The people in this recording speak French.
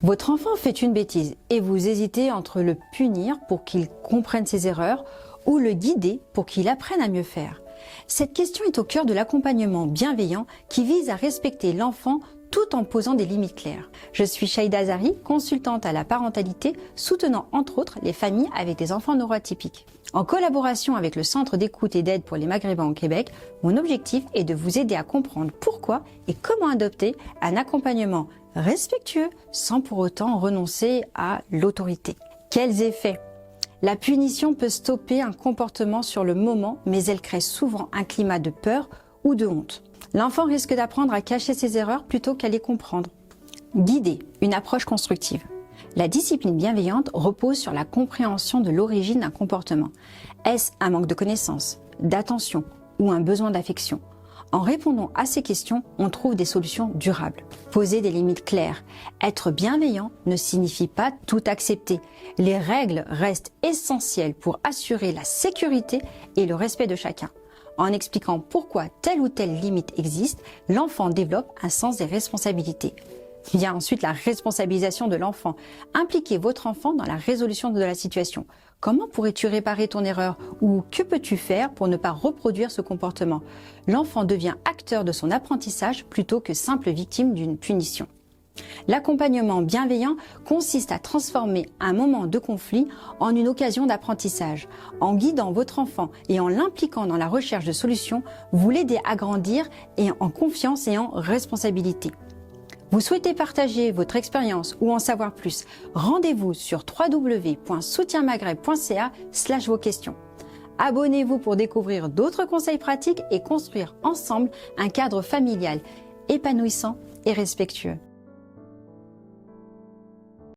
Votre enfant fait une bêtise et vous hésitez entre le punir pour qu'il comprenne ses erreurs ou le guider pour qu'il apprenne à mieux faire. Cette question est au cœur de l'accompagnement bienveillant qui vise à respecter l'enfant tout en posant des limites claires. Je suis Shaïda Azari, consultante à la parentalité, soutenant entre autres les familles avec des enfants neuroatypiques. En collaboration avec le Centre d'écoute et d'aide pour les Maghrébins au Québec, mon objectif est de vous aider à comprendre pourquoi et comment adopter un accompagnement respectueux sans pour autant renoncer à l'autorité. Quels effets ? La punition peut stopper un comportement sur le moment, mais elle crée souvent un climat de peur ou de honte. L'enfant risque d'apprendre à cacher ses erreurs plutôt qu'à les comprendre. Guider, une approche constructive. La discipline bienveillante repose sur la compréhension de l'origine d'un comportement. Est-ce un manque de connaissance, d'attention ou un besoin d'affection ? En répondant à ces questions, on trouve des solutions durables. Poser des limites claires. Être bienveillant ne signifie pas tout accepter. Les règles restent essentielles pour assurer la sécurité et le respect de chacun. En expliquant pourquoi telle ou telle limite existe, l'enfant développe un sens des responsabilités. Il y a ensuite la responsabilisation de l'enfant. Impliquez votre enfant dans la résolution de la situation. Comment pourrais-tu réparer ton erreur ou que peux-tu faire pour ne pas reproduire ce comportement ? L'enfant devient acteur de son apprentissage plutôt que simple victime d'une punition. L'accompagnement bienveillant consiste à transformer un moment de conflit en une occasion d'apprentissage. En guidant votre enfant et en l'impliquant dans la recherche de solutions, vous l'aidez à grandir et en confiance et en responsabilité. Vous souhaitez partager votre expérience ou en savoir plus? Rendez-vous sur www.soutienmaghreb.ca/vos questions. Abonnez-vous pour découvrir d'autres conseils pratiques et construire ensemble un cadre familial épanouissant et respectueux.